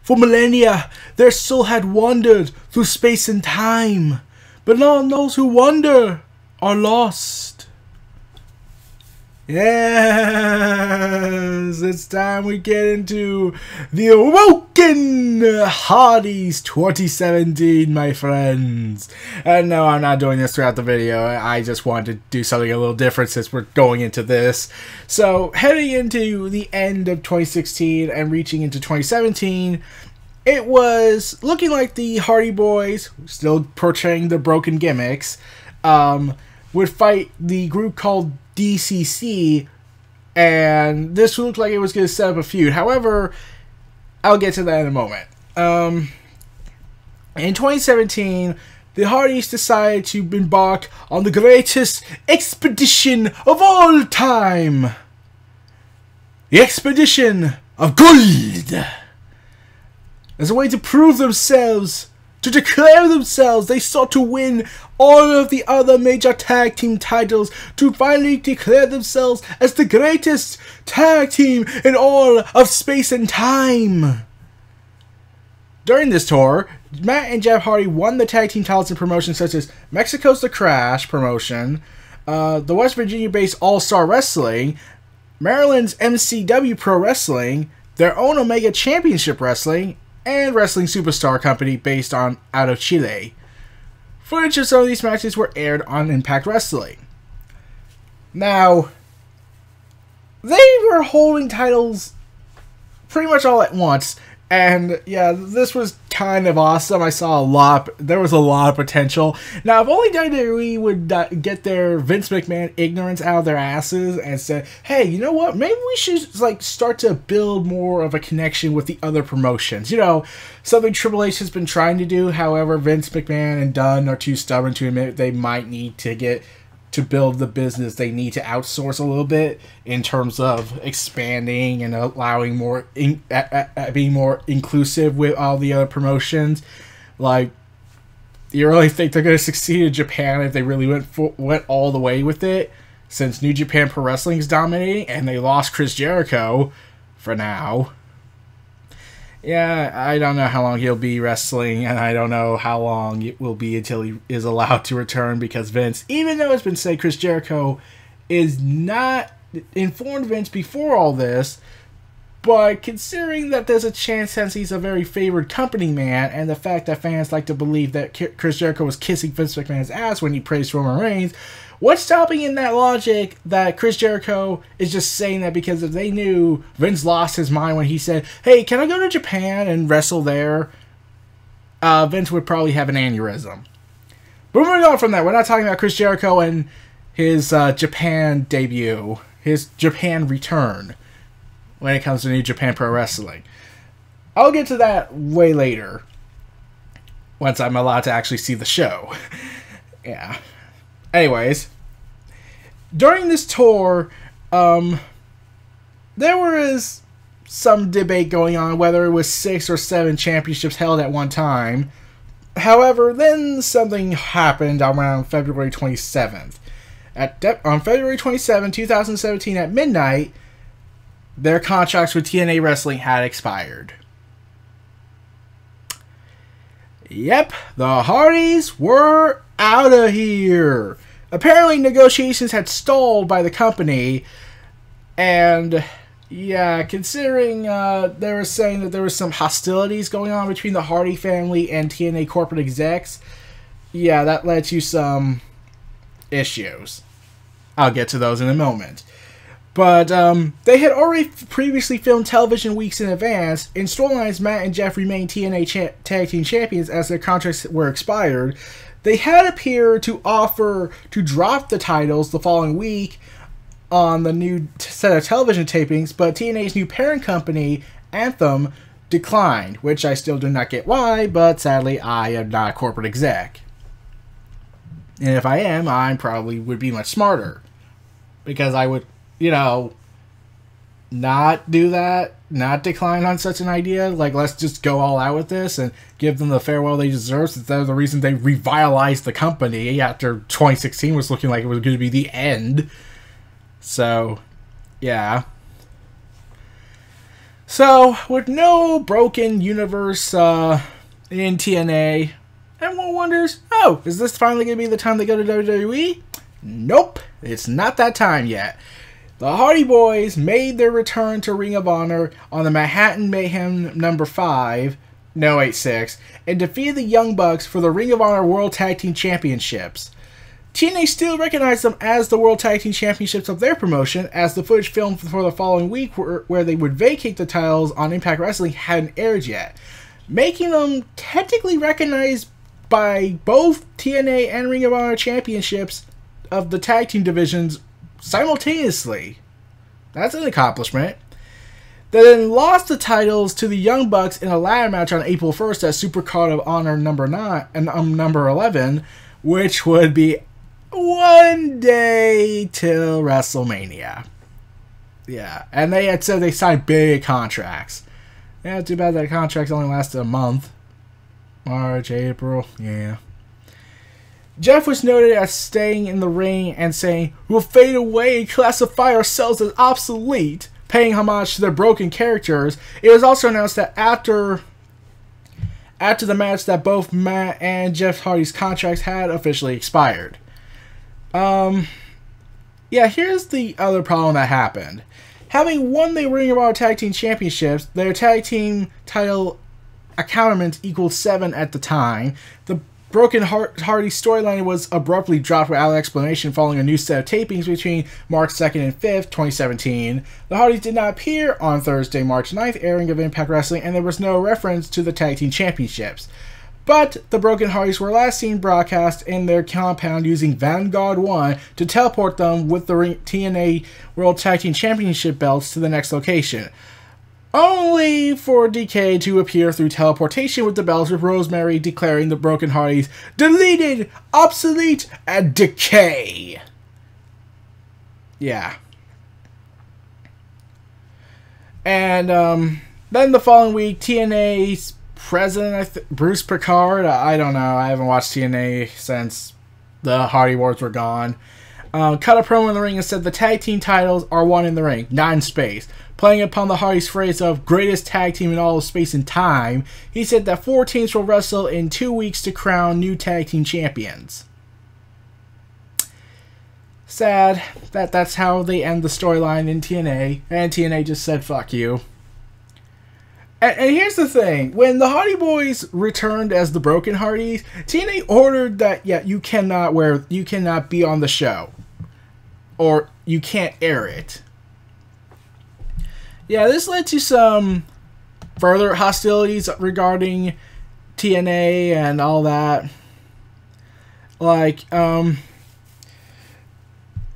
For millennia, their soul had wandered through space and time, but none of those who wander are lost. Yes, it's time we get into the Awoken Hardys 2017, my friends. And no, I'm not doing this throughout the video. I just wanted to do something a little different since we're going into this. So, heading into the end of 2016 and reaching into 2017, it was looking like the Hardy Boys, still portraying the broken gimmicks, would fight the group called DCC, and this looked like it was going to set up a feud. However, I'll get to that in a moment. In 2017, the Hardys decided to embark on the greatest expedition of all time. The Expedition of Gold. As a way to prove themselves, to declare themselves, they sought to win all of the other major tag team titles to finally declare themselves as the greatest tag team in all of space and time. During this tour, Matt and Jeff Hardy won the tag team titles in promotions such as Mexico's The Crash promotion, the West Virginia-based All-Star Wrestling, Maryland's MCW Pro Wrestling, their own Omega Championship Wrestling, and Wrestling Superstar Company based out of Chile. Footage of some of these matches were aired on Impact Wrestling. Now, they were holding titles pretty much all at once, and yeah, this was kind of awesome. I saw there was a lot of potential. Now, if only WWE would get their Vince McMahon ignorance out of their asses and said, hey, you know what, maybe we should like start to build more of a connection with the other promotions. You know, something Triple H has been trying to do. However, Vince McMahon and Dunn are too stubborn to admit they might need to build the business. They need to outsource a little bit in terms of expanding and allowing more, being more inclusive with all the other promotions. Like, you really think they're going to succeed in Japan if they really went all the way with it? Since New Japan Pro Wrestling is dominating and they lost Chris Jericho for now. Yeah, I don't know how long he'll be wrestling, and I don't know how long it will be until he is allowed to return, because Vince, even though it's been said Chris Jericho is not informed Vince before all this, but considering that there's a chance, since he's a very favored company man, and the fact that fans like to believe that Chris Jericho was kissing Vince McMahon's ass when he praised Roman Reigns, what's stopping in that logic that Chris Jericho is just saying that because if they knew Vince lost his mind when he said, hey, can I go to Japan and wrestle there? Vince would probably have an aneurysm. But moving on from that, we're not talking about Chris Jericho and his Japan debut, his Japan return when it comes to New Japan Pro Wrestling. I'll get to that way later, once I'm allowed to actually see the show. Yeah. Anyways, during this tour, there was some debate going on whether it was 6 or 7 championships held at one time. However, then something happened around February 27th. On February 27, 2017 at midnight, their contracts with TNA Wrestling had expired. Yep, the Hardys were out of here. Apparently, negotiations had stalled by the company, and yeah, considering they were saying that there was some hostilities going on between the Hardy family and TNA corporate execs, yeah, that led to some issues. I'll get to those in a moment. But they had already previously filmed television weeks in advance. In storylines, Matt and Jeff remained TNA Tag Team Champions as their contracts were expired. They had appeared to offer to drop the titles the following week on the new set of television tapings, but TNA's new parent company, Anthem, declined, which I still do not get why, but sadly I am not a corporate exec. And if I am, I probably would be much smarter. Because I would, you know, not do that, not decline on such an idea. Like, let's just go all out with this and give them the farewell they deserve, since they're the reason they revitalized the company after 2016 was looking like it was going to be the end. So, yeah. So, with no broken universe in TNA, everyone wonders, oh, is this finally going to be the time they go to WWE? Nope, it's not that time yet. The Hardy Boys made their return to Ring of Honor on the Manhattan Mayhem number 5, no 8-6, and defeated the Young Bucks for the Ring of Honor World Tag Team Championships. TNA still recognized them as the World Tag Team Championships of their promotion, as the footage filmed for the following week where they would vacate the titles on Impact Wrestling hadn't aired yet, making them technically recognized by both TNA and Ring of Honor championships of the tag team divisions simultaneously. That's an accomplishment. They then lost the titles to the Young Bucks in a ladder match on April 1st at Supercard of Honor number 9 and number 11, which would be one day till WrestleMania. Yeah, and they had said they signed big contracts. Yeah, too bad that contracts only lasted a month. March, April, yeah. Jeff was noted as staying in the ring and saying, "We'll fade away and classify ourselves as obsolete," paying homage to their broken characters. It was also announced that after the match that both Matt and Jeff Hardy's contracts had officially expired. Yeah, here's the other problem that happened. Having won the Ring of Honor Tag Team Championships, their tag team title accountment equaled 7 at the time. The Broken Hardy storyline was abruptly dropped without explanation following a new set of tapings between March 2nd and 5th, 2017. The Hardys did not appear on Thursday, March 9th, airing of Impact Wrestling, and there was no reference to the Tag Team Championships. But the Broken Hardys were last seen broadcast in their compound using Vanguard 1 to teleport them with the TNA World Tag Team Championship belts to the next location, only for DK to appear through teleportation with the belts, with Rosemary declaring the Broken Hardys deleted, obsolete, and decay. Yeah. And then the following week, TNA's president, Bruce Picard, I don't know, I haven't watched TNA since the Hardy Wars were gone, cut a promo in the ring and said the tag team titles are won in the ring, not in space. Playing upon the Hardys' phrase of greatest tag team in all of space and time, he said that 4 teams will wrestle in 2 weeks to crown new tag team champions. Sad that that's how they end the storyline in TNA, and TNA just said fuck you. And here's the thing, when the Hardy Boys returned as the Broken Hardys, TNA ordered that, yeah, you cannot be on the show, or you can't air it. Yeah, this led to some further hostilities regarding TNA and all that. Like,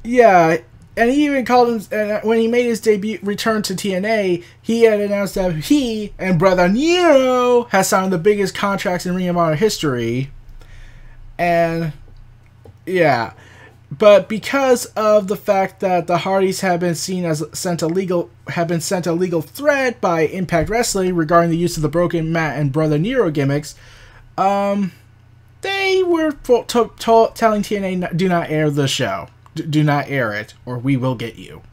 yeah, and he even called him, and when he made his return to TNA, he had announced that he and Brother Nero has signed the biggest contracts in Ring of Honor history. And, yeah. But because of the fact that the Hardys have been sent a legal threat by Impact Wrestling regarding the use of the Broken Matt and Brother Nero gimmicks, they were telling TNA, do not air the show. Do not air it, or we will get you.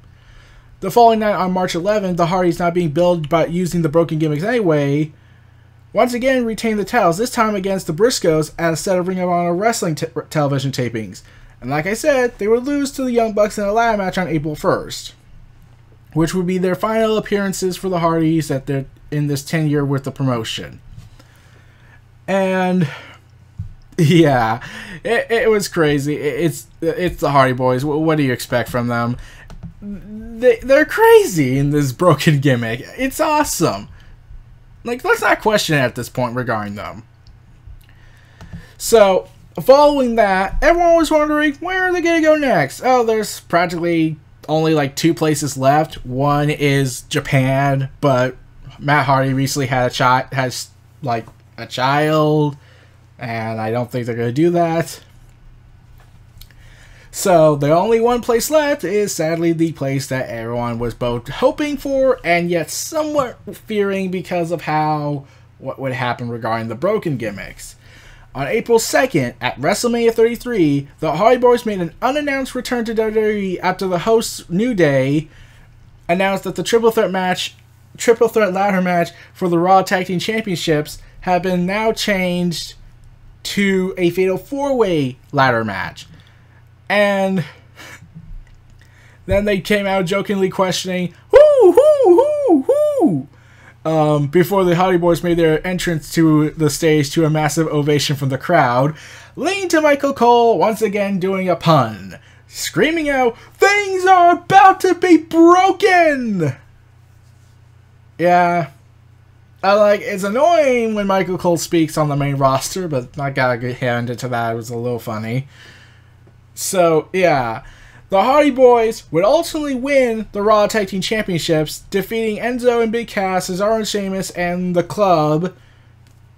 The following night on March 11th, the Hardys, not being billed but using the broken gimmicks anyway, once again retained the titles, this time against the Briscoes at a set of Ring of Honor Wrestling television tapings. And like I said, they would lose to the Young Bucks in a ladder match on April 1st, which would be their final appearances for the Hardys in this tenure with the promotion. And yeah, it was crazy. It's the Hardy Boys. What do you expect from them? They're crazy in this broken gimmick. It's awesome. Like, let's not question it at this point regarding them. So, following that, everyone was wondering, where are they going to go next? Oh, there's practically only like 2 places left. One is Japan, but Matt Hardy recently had a child, and I don't think they're going to do that. So the only one place left is sadly the place that everyone was both hoping for and yet somewhat fearing because of what would happen regarding the broken gimmicks. On April 2nd, at WrestleMania 33, the Hardy Boys made an unannounced return to WWE after the host, New Day, announced that the triple threat match triple threat ladder match for the Raw Tag Team Championships have been now changed to a fatal 4-way ladder match. And then they came out jokingly questioning, whoo, before the Hardy Boys made their entrance to the stage to a massive ovation from the crowd, leading to Michael Cole once again doing a pun, screaming out, "Things are about to be broken!" Yeah. It's annoying when Michael Cole speaks on the main roster, but I gotta hand it to that. It was a little funny. So, yeah. The Hardy Boys would ultimately win the Raw Tag Team Championships, defeating Enzo and Big Cass, Cesaro and Sheamus, and the Club.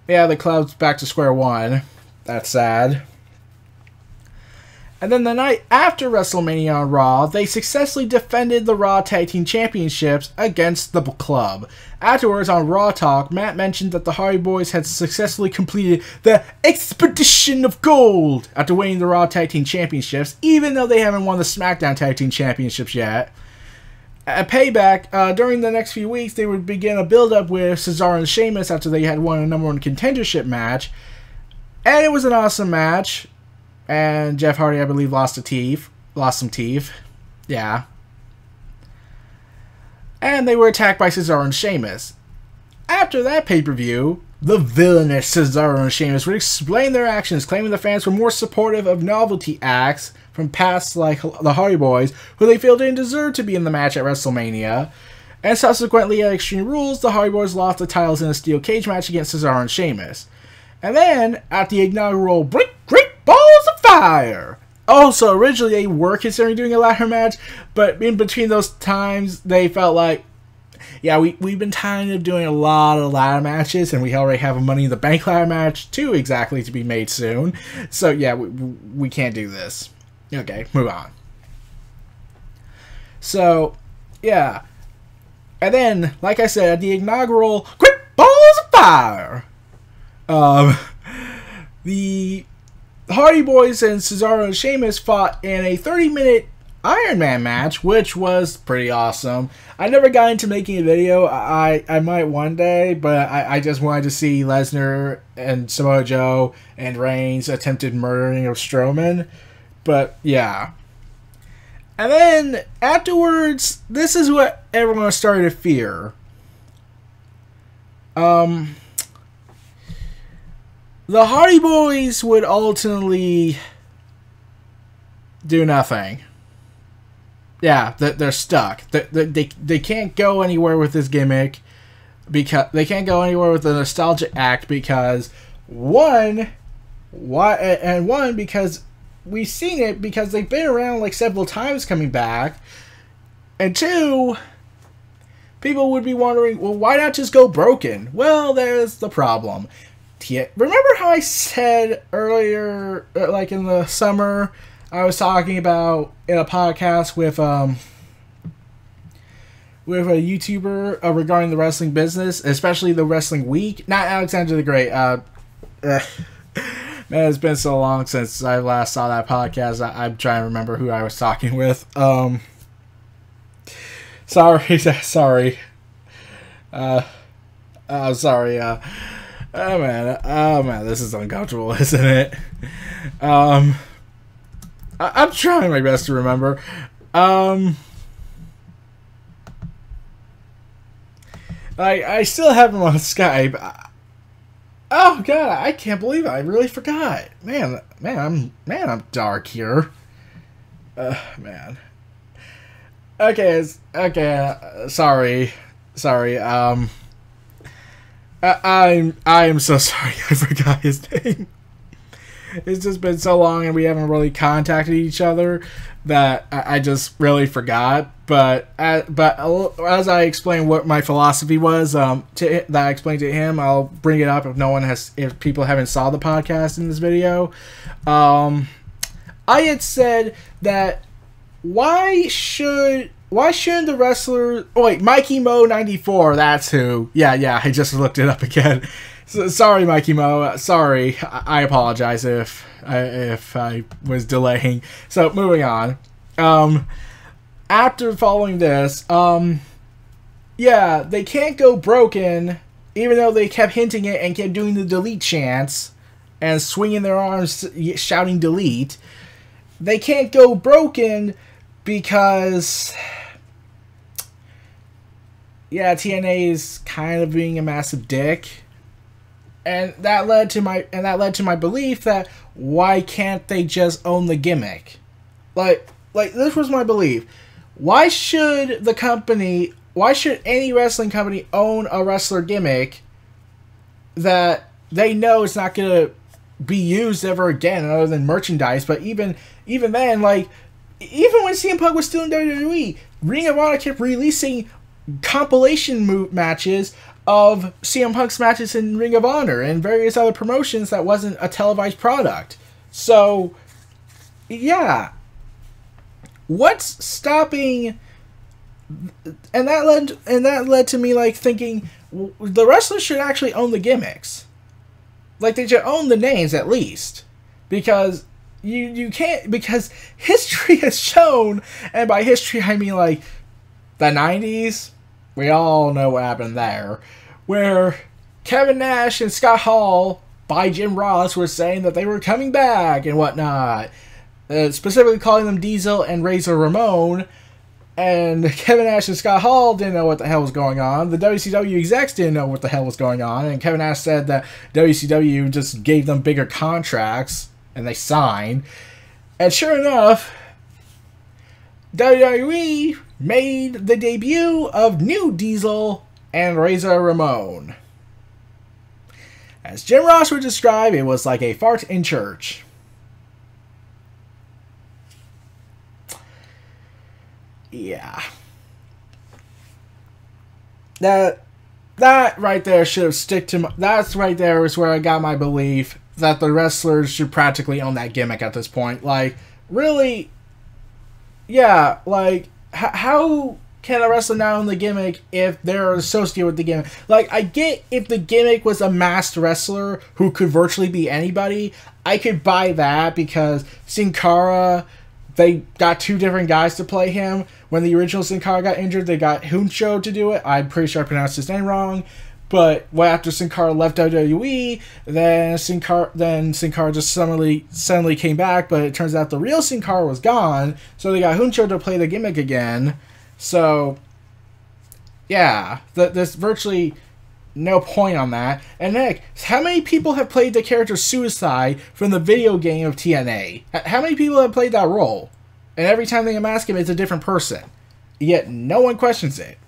Yeah, the Club's back to square one. That's sad. And then the night after WrestleMania on Raw, they successfully defended the Raw Tag Team Championships against the Club. Afterwards, on Raw Talk, Matt mentioned that the Hardy Boys had successfully completed the Expedition of Gold after winning the Raw Tag Team Championships, even though they haven't won the SmackDown Tag Team Championships yet. At Payback, during the next few weeks, they would begin a build-up with Cesaro and Sheamus after they had won a #1 contendership match. And it was an awesome match. And Jeff Hardy, I believe, lost some teeth. Yeah. And they were attacked by Cesaro and Sheamus. After that pay-per-view, the villainous Cesaro and Sheamus would explain their actions, claiming the fans were more supportive of novelty acts from past like the Hardy Boys, who they feel didn't deserve to be in the match at WrestleMania. And subsequently at Extreme Rules, the Hardy Boys lost the titles in a steel cage match against Cesaro and Sheamus. And then, at the inaugural Great Balls of Fire! Also, originally they were considering doing a ladder match, but in between those times, they felt like, yeah, we've been tired of doing a lot of ladder matches, and we already have a Money in the Bank ladder match, too, exactly, to be made soon. So, yeah, we can't do this. Okay, move on. So, yeah. And then, like I said, at the inaugural Great Balls of Fire! The Hardy Boys and Cesaro and Sheamus fought in a 30-minute Iron Man match, which was pretty awesome. I never got into making a video. I might one day, but I just wanted to see Lesnar and Samoa Joe and Reigns' attempted murdering of Strowman. But, yeah. And then, afterwards, this is what everyone started to fear. The Hardy Boys would ultimately do nothing. Yeah, they're stuck. They can't go anywhere with this gimmick because they can't go anywhere with the nostalgia act because because we've seen it because they've been around like several times coming back, and two, people would be wondering, well, why not just go broken? Well, there's the problem. Remember how I said earlier, like in the summer, I was talking about in a podcast with a YouTuber regarding the wrestling business, especially the wrestling week. Not Alexander the Great. Man, it's been so long since I last saw that podcast. I'm trying to remember who I was talking with. Sorry. Sorry. Oh man, this is uncomfortable, isn't it? I'm trying my best to remember. I still have him on Skype. Oh god, I can't believe it. I really forgot. Man, I'm dark here. Man. Okay, sorry. I am so sorry I forgot his name. It's just been so long and we haven't really contacted each other that I just really forgot. But as I explained what my philosophy was, that I explained to him, I'll bring it up if people haven't saw the podcast in this video. I had said that why shouldn't the wrestler... Oh, wait, Mikey Mo 94, that's who. Yeah, I just looked it up again. So, sorry, Mikey Mo. Sorry. I apologize if I was delaying. So, moving on. After following this, yeah, they can't go broken, even though they kept hinting it and kept doing the delete chants and swinging their arms, shouting delete. They can't go broken because, yeah, TNA is kind of being a massive dick, and that led to my belief that why can't they just own the gimmick? Like this was my belief. Why should any wrestling company own a wrestler gimmick that they know is not going to be used ever again other than merchandise? But even then, like, even when CM Punk was still in WWE, Ring of Honor kept releasing compilation matches of CM Punk's matches in Ring of Honor and various other promotions that wasn't a televised product. So, yeah. What's stopping... And that led to me, like, thinking the wrestlers should actually own the gimmicks. Like, they should own the names at least. Because you can't... Because history has shown, and by history I mean, like, the 90s, we all know what happened there, where Kevin Nash and Scott Hall, by Jim Ross, were saying that they were coming back and whatnot. Specifically calling them Diesel and Razor Ramon. And Kevin Nash and Scott Hall didn't know what the hell was going on. The WCW execs didn't know what the hell was going on. And Kevin Nash said that WCW just gave them bigger contracts. And they signed. And sure enough, WWE made the debut of New Diesel and Razor Ramon. As Jim Ross would describe, it was like a fart in church. Yeah. That right there should have stick to my... That's right there is where I got my belief that the wrestlers should practically own that gimmick at this point. Like, really... Yeah, like, how can a wrestler not own the gimmick if they're associated with the gimmick? Like, I get if the gimmick was a masked wrestler who could virtually be anybody, I could buy that because Sin Cara... They got two different guys to play him. When the original Sin Cara got injured, they got Huncho to do it. I'm pretty sure I pronounced his name wrong. But after Sin Cara left WWE, then Sin Cara just suddenly came back. But it turns out the real Sin Cara was gone. So they got Huncho to play the gimmick again. So, yeah. There's virtually no point on that. And heck, how many people have played the character Suicide from the video game of TNA? How many people have played that role? And every time they unmask him, it's a different person. Yet no one questions it.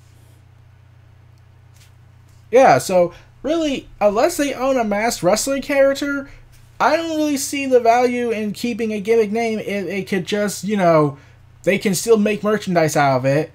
Yeah, so really, unless they own a masked wrestling character, I don't really see the value in keeping a gimmick name if it could just, you know, they can still make merchandise out of it.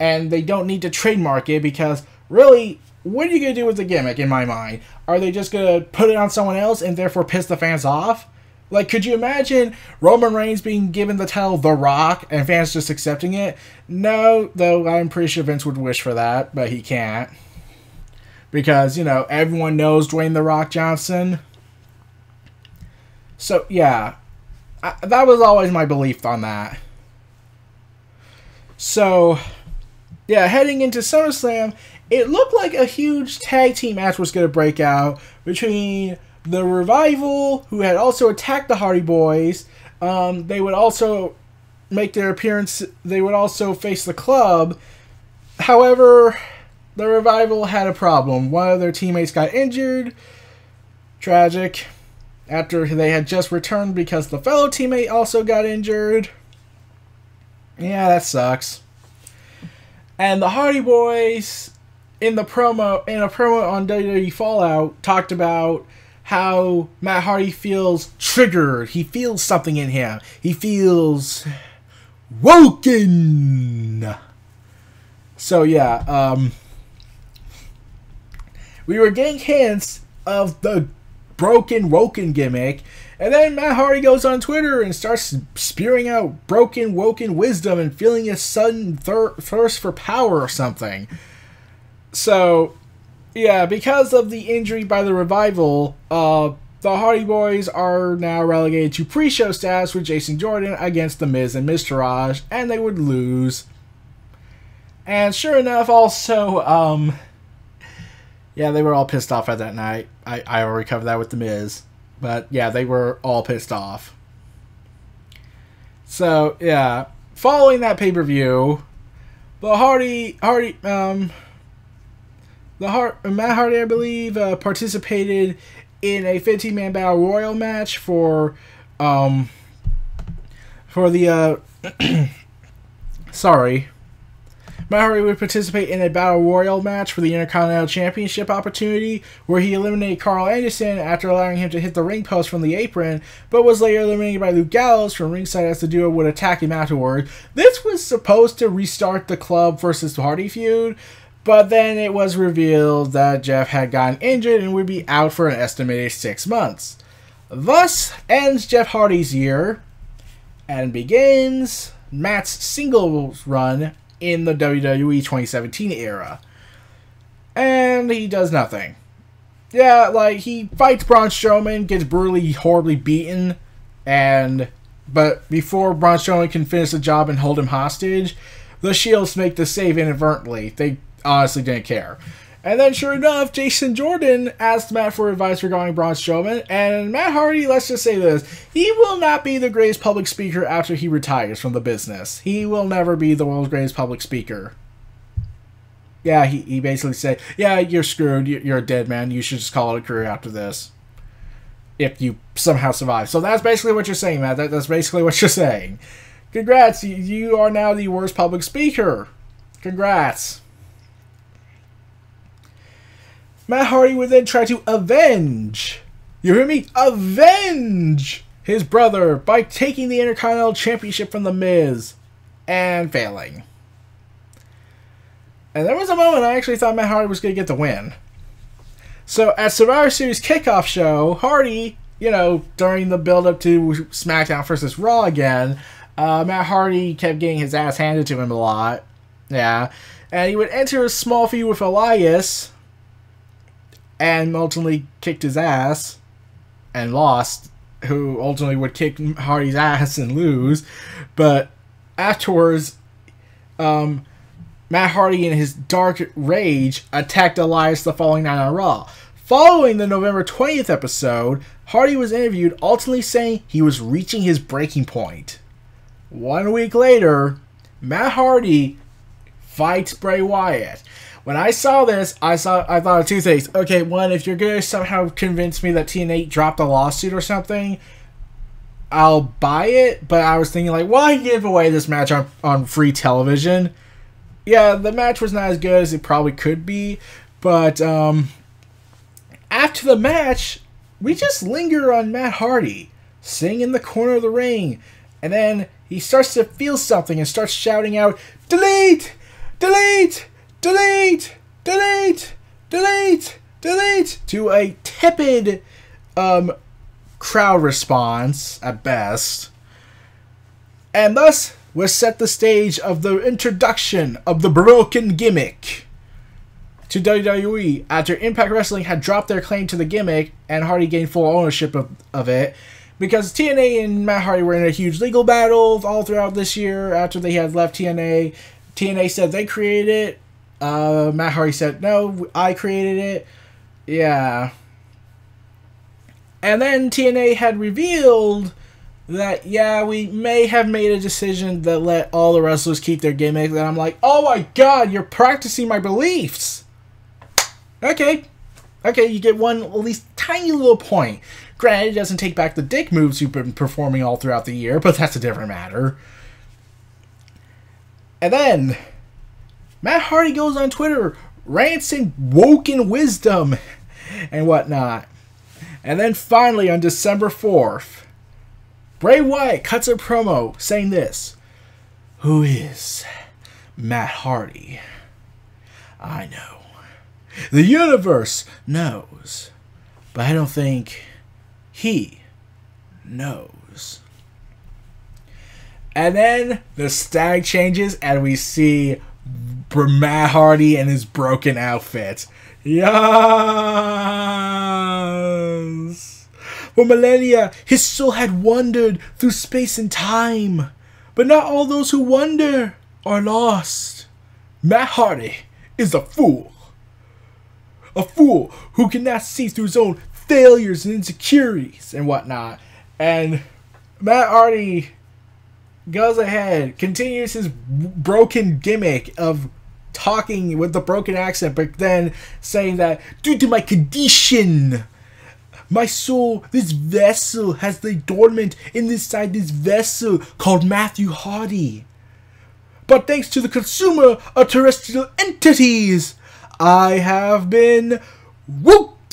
And they don't need to trademark it because... Really, what are you going to do with the gimmick, in my mind? Are they just going to put it on someone else and therefore piss the fans off? Like, could you imagine Roman Reigns being given the title The Rock and fans just accepting it? No, though I'm pretty sure Vince would wish for that, but he can't. Because, you know, everyone knows Dwayne The Rock Johnson. So, yeah. That was always my belief on that. So, yeah, heading into SummerSlam... It looked like a huge tag team match was going to break out between the Revival, who had also attacked the Hardy Boys. They would also make their appearance. They would also face the Club. However, the Revival had a problem. One of their teammates got injured. Tragic. After they had just returned because the fellow teammate also got injured. Yeah, that sucks. And the Hardy Boys... in a promo on WWE Fallout, talked about how Matt Hardy feels triggered. He feels something in him. He feels woken. So yeah, we were getting hints of the broken woken gimmick, and then Matt Hardy goes on Twitter and starts spewing out broken woken wisdom and feeling a sudden thirst for power or something. So, yeah, because of the injury by the Revival, the Hardy Boys are now relegated to pre-show status with Jason Jordan against The Miz and Miztourage, and they would lose. And sure enough, also, yeah, they were all pissed off at that night. I already covered that with The Miz. But yeah, they were all pissed off. So, yeah. Following that pay-per-view, Matt Hardy, I believe, participated in a 15-man battle royal match for the, sorry. Matt Hardy would participate in a battle royal match for the Intercontinental Championship opportunity, where he eliminated Carl Anderson after allowing him to hit the ring post from the apron, but was later eliminated by Luke Gallows from ringside as the duo would attack him afterward. This was supposed to restart the Club versus Hardy feud, but then it was revealed that Jeff had gotten injured and would be out for an estimated 6 months. Thus ends Jeff Hardy's year, and begins Matt's singles run in the WWE 2017 era. And he does nothing. Yeah, like, he fights Braun Strowman, gets brutally, horribly beaten, but before Braun Strowman can finish the job and hold him hostage, the Shields make the save inadvertently. They honestly didn't care. And then, sure enough, Jason Jordan asked Matt for advice regarding Braun Strowman, and Matt Hardy, let's just say this, he will not be the greatest public speaker after he retires from the business. He will never be the world's greatest public speaker. Yeah, he basically said, yeah, you're screwed, you're a dead man, you should just call it a career after this. If you somehow survive. So that's basically what you're saying, Matt. That's basically what you're saying. Congrats, you are now the worst public speaker. Congrats. Matt Hardy would then try to avenge, you hear me? Avenge his brother by taking the Intercontinental Championship from The Miz and failing. And there was a moment I actually thought Matt Hardy was going to get the win. So at Survivor Series kickoff show, Hardy, you know, during the build-up to SmackDown vs. Raw again, Matt Hardy kept getting his ass handed to him a lot. Yeah. And he would enter a small feud with Elias, and ultimately kicked his ass and lost, who ultimately would kick Hardy's ass and lose. But afterwards, Matt Hardy in his dark rage attacked Elias the following night on Raw. Following the November 20th episode, Hardy was interviewed, ultimately saying he was reaching his breaking point. 1 week later, Matt Hardy fights Bray Wyatt. When I saw this, I thought of two things. Okay, one, if you're going to somehow convince me that TNA dropped a lawsuit or something, I'll buy it. But I was thinking, like, why give away this match on free television? Yeah, the match was not as good as it probably could be. But after the match, we just linger on Matt Hardy, sitting in the corner of the ring. And then he starts to feel something and starts shouting out, "Delete! Delete! Delete! Delete! Delete! Delete!" to a tepid crowd response at best. And thus was set the stage of the introduction of the broken gimmick to WWE after Impact Wrestling had dropped their claim to the gimmick and Hardy gained full ownership of it. Because TNA and Matt Hardy were in a huge legal battle all throughout this year after they had left TNA. TNA said they created it. Matt Hardy said, no, I created it. Yeah. And then TNA had revealed that, yeah, we may have made a decision that let all the wrestlers keep their gimmicks. And I'm like, oh my god, you're practicing my beliefs. Okay. Okay, you get one at least tiny little point. Granted, it doesn't take back the dick moves you've been performing all throughout the year, but that's a different matter. And then Matt Hardy goes on Twitter, rants in woken wisdom and whatnot. And then finally, on December 4th, Bray Wyatt cuts a promo saying this: "Who is Matt Hardy? I know. The universe knows. But I don't think he knows." And then the stag changes and we see Matt Hardy in his broken outfit. Yes! For millennia, his soul had wandered through space and time. But not all those who wander are lost. Matt Hardy is a fool. A fool who cannot see through his own failures and insecurities and whatnot. And Matt Hardy goes ahead, continues his broken gimmick of talking with the broken accent, but then saying that due to my condition, my soul, this vessel, has the dormant inside this vessel called Matthew Hardy. But thanks to the consumer of terrestrial entities, I have been woken.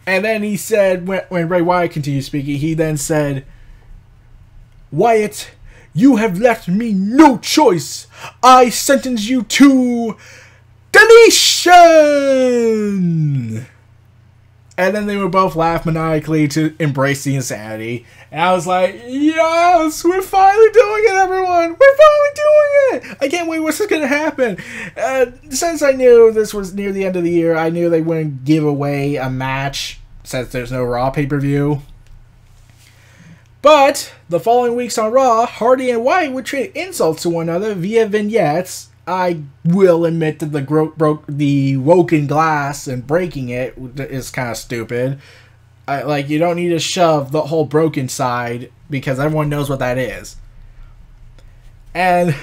And then he said, when Bray Wyatt continued speaking, he then said, Wyatt, you have left me no choice. I sentence you to deletion. And then they would both laugh maniacally to embrace the insanity. And I was like, yes, we're finally doing it, everyone. We're finally doing it. I can't wait. What's going to happen? Since I knew this was near the end of the year, I knew they wouldn't give away a match since there's no Raw pay-per-view. But the following weeks on Raw, Hardy and Wyatt would trade insults to one another via vignettes. I will admit that the woken glass and breaking it is kind of stupid. You don't need to shove the whole broken side because everyone knows what that is. And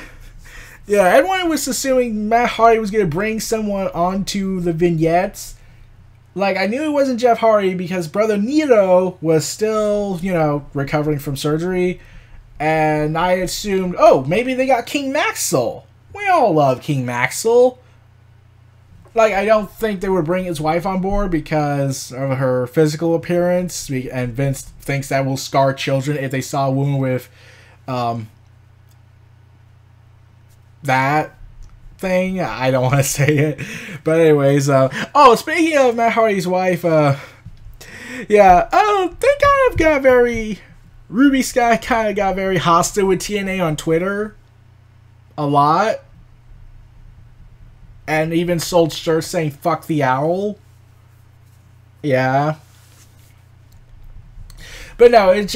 yeah, everyone was assuming Matt Hardy was going to bring someone onto the vignettes. Like, I knew it wasn't Jeff Hardy because Brother Nero was still, recovering from surgery. And I assumed, oh, maybe they got King Maxwell. We all love King Maxwell. Like, I don't think they would bring his wife on board because of her physical appearance. And Vince thinks that will scar children if they saw a woman with that thing. I don't want to say it. But anyways, speaking of Matt Hardy's wife, they kind of got very... Ruby Sky kind of got very hostile with TNA on Twitter. A lot. And even sold shirts saying fuck the owl. Yeah. But no, it's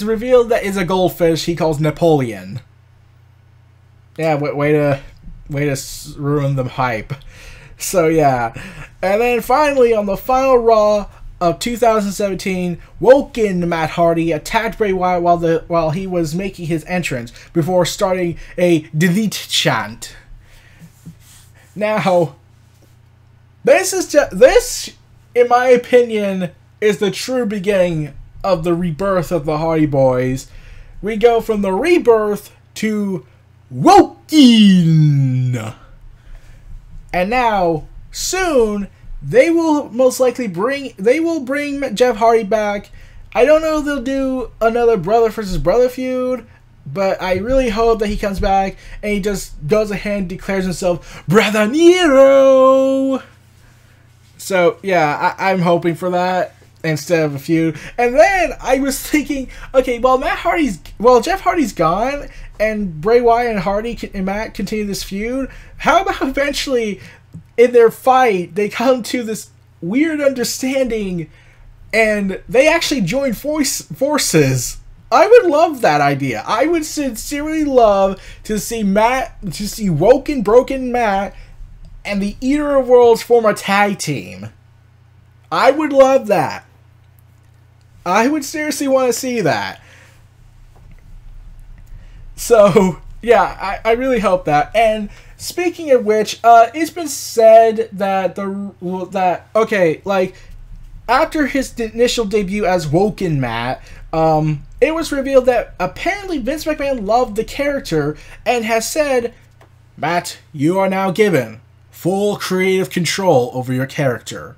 revealed that it's a goldfish he calls Napoleon. Yeah, way to ruin the hype. So yeah. And then finally on the final Raw of 2017, woken Matt Hardy attacked Bray Wyatt while he was making his entrance before starting a delete chant. Now, this, in my opinion, is the true beginning of the rebirth of the Hardy Boys. We go from the rebirth to woken. And now, soon, they will most likely bring Jeff Hardy back. I don't know if they'll do another brother versus brother feud, but I really hope that he comes back and he just goes ahead and declares himself Brother Nero. So yeah, I'm hoping for that instead of a feud. And then I was thinking, okay, Jeff Hardy's gone, and Bray Wyatt and Hardy and Matt continue this feud. How about eventually, in their fight, they come to this weird understanding, and they actually join forces? I would love that idea. I would sincerely love to see woken, broken Matt and the Eater of Worlds form a tag team. I would love that. I would seriously want to see that. So, yeah, I really hope that. And speaking of which, it's been said that after his initial debut as Woken Matt, it was revealed that apparently Vince McMahon loved the character and has said, Matt, you are now given full creative control over your character.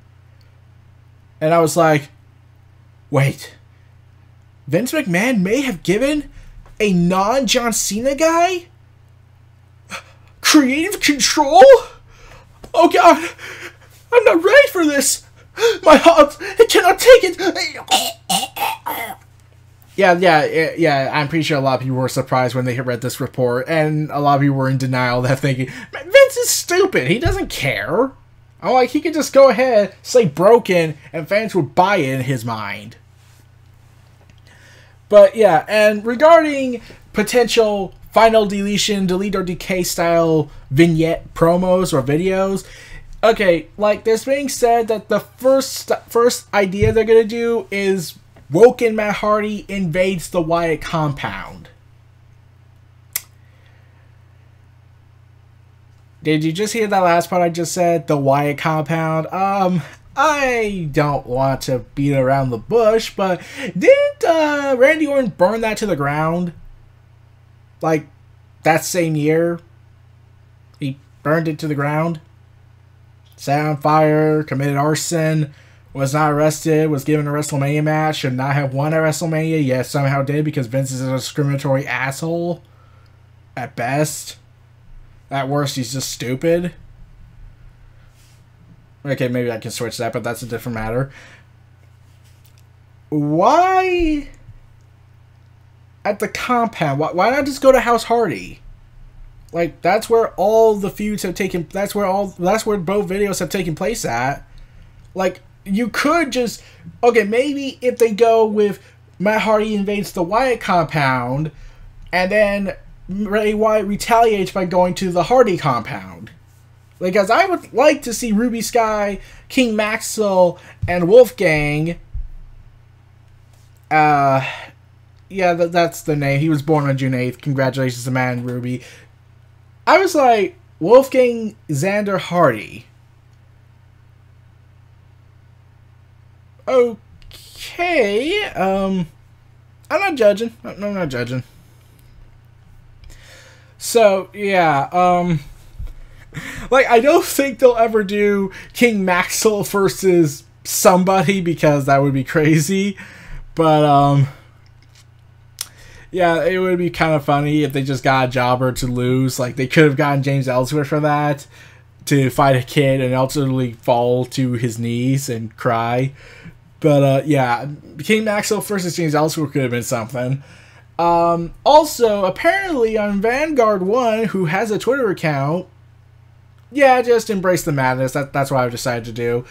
And I was like, wait, Vince McMahon may have given a non-John Cena guy creative control? Oh god, I'm not ready for this. My heart, it cannot take it. Yeah, I'm pretty sure a lot of people were surprised when they read this report, and a lot of people were in denial, that thinking, Vince is stupid, he doesn't care. I'm like, he could just go ahead, say broken, and fans would buy it in his mind. But yeah, and regarding potential final deletion, delete or decay style vignette promos or videos. Okay, like this being said, that the first idea they're gonna do is Woken Matt Hardy invades the Wyatt compound. Did you just hear that last part I just said? The Wyatt compound? I don't want to beat around the bush, but didn't Randy Orton burn that to the ground? Like, that same year? He burned it to the ground? Set on fire, committed arson, was not arrested, was given a WrestleMania match, should not have won at WrestleMania, yet somehow did because Vince is a discriminatory asshole. At best. At worst, he's just stupid. Okay, maybe I can switch that, but that's a different matter. Why at the compound? Why not just go to House Hardy? Like, that's where all the feuds have taken. That's where both videos have taken place at. Like, you could just, okay, maybe if they go with Matt Hardy invades the Wyatt compound, and then Bray Wyatt retaliates by going to the Hardy compound. Because I would like to see Ruby Sky, King Maxwell, and Wolfgang. Yeah, that's the name. He was born on June 8th. Congratulations to Matt and Ruby. I was like, Wolfgang Xander Hardy. Okay. I'm not judging. I'm not judging. So, yeah, like, I don't think they'll ever do King Maxwell versus somebody because that would be crazy. But, yeah, it would be kind of funny if they just got a jobber to lose. Like, they could have gotten James Ellsworth for that, to fight a kid and ultimately fall to his knees and cry. But, yeah, King Maxwell versus James Ellsworth could have been something. Also, apparently on Vanguard 1, who has a Twitter account, yeah, just embrace the madness. That's what I've decided to do.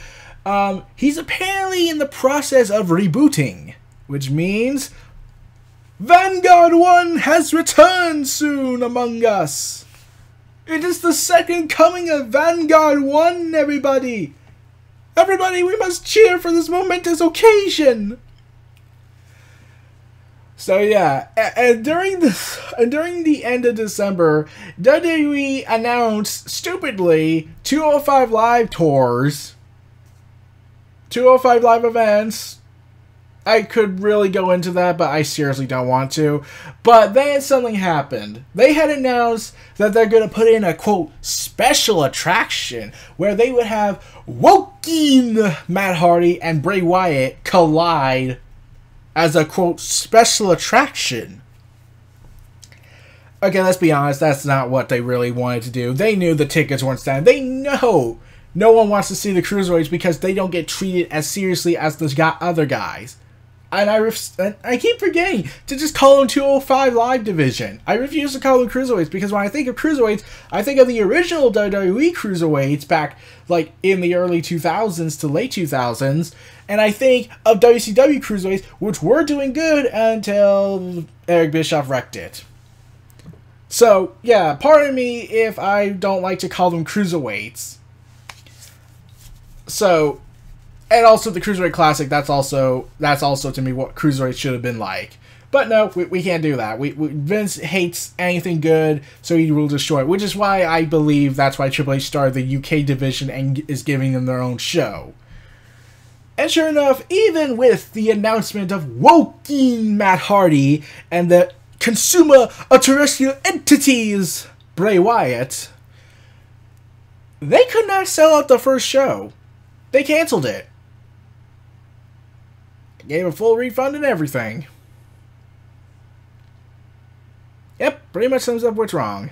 He's apparently in the process of rebooting, which means Vanguard 1 has returned soon among us. It is the second coming of Vanguard 1, everybody. Everybody, we must cheer for this momentous occasion. So yeah, and during the end of December, WWE announced stupidly 205 Live tours, 205 Live events. I could really go into that, but I seriously don't want to. But then something happened. They had announced that they're going to put in a, quote, special attraction where they would have Woken Matt Hardy and Bray Wyatt collide as a, quote, special attraction. Okay, let's be honest, that's not what they really wanted to do. They knew the tickets weren't selling. They know no one wants to see the Cruiserweights because they don't get treated as seriously as the other guys. And I keep forgetting to just call them 205 Live Division. I refuse to call them Cruiserweights because when I think of Cruiserweights, I think of the original WWE Cruiserweights back like in the early 2000s to late 2000s. And I think of WCW Cruiserweights, which were doing good until Eric Bischoff wrecked it. So, yeah, pardon me if I don't like to call them Cruiserweights. So, and also the Cruiserweight Classic, that's also to me what Cruiserweight should have been like. But no, we can't do that. Vince hates anything good, so he will destroy it. Which is why I believe that's why Triple H started the UK division and is giving them their own show. And sure enough, even with the announcement of Woken Matt Hardy and the consumer of terrestrial entities, Bray Wyatt, they could not sell out the first show. They canceled it. Gave a full refund and everything. Yep, pretty much sums up what's wrong.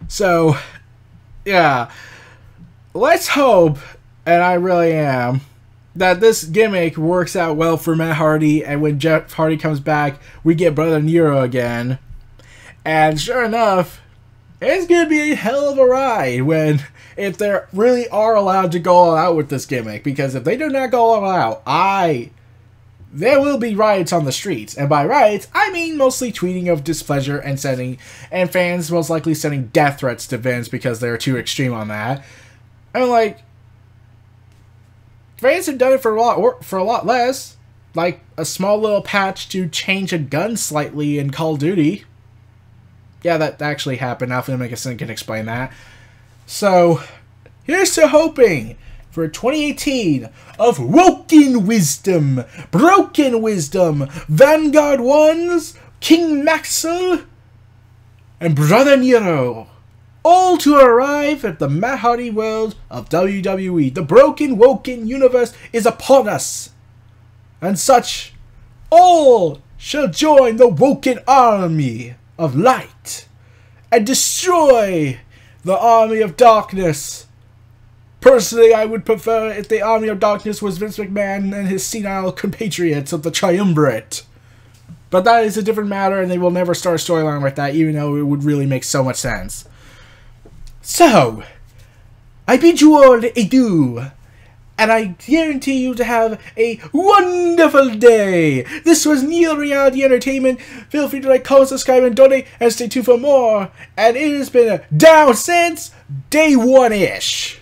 So, yeah. Let's hope, and I really am, that this gimmick works out well for Matt Hardy, and when Jeff Hardy comes back, we get Brother Nero again. And sure enough, it's going to be a hell of a ride if they really are allowed to go all out with this gimmick. Because if they do not go all out, I there will be riots on the streets. And by riots, I mean mostly tweeting of displeasure and fans most likely sending death threats to Vince because they're too extreme on that. I mean, like, fans have done it for a lot less. Like a small little patch to change a gun slightly in Call of Duty. Yeah, that actually happened. Now Filmmaker can explain that. So, here's to hoping for 2018 of Woken Wisdom, Broken Wisdom, Vanguard Ones, King Maxwell, and Brother Nero. All to arrive at the Matt Hardy world of WWE. The broken, woken universe is upon us. And such, all shall join the woken army of light and destroy the army of darkness. Personally, I would prefer if the army of darkness was Vince McMahon and his senile compatriots of the Triumvirate. But that is a different matter, and they will never start a storyline like that, even though it would really make so much sense. So, I bid you all adieu. And I guarantee you to have a wonderful day. This was Neo Reality Entertainment. Feel free to like, comment, subscribe, and donate, and stay tuned for more. And it has been down since day one-ish.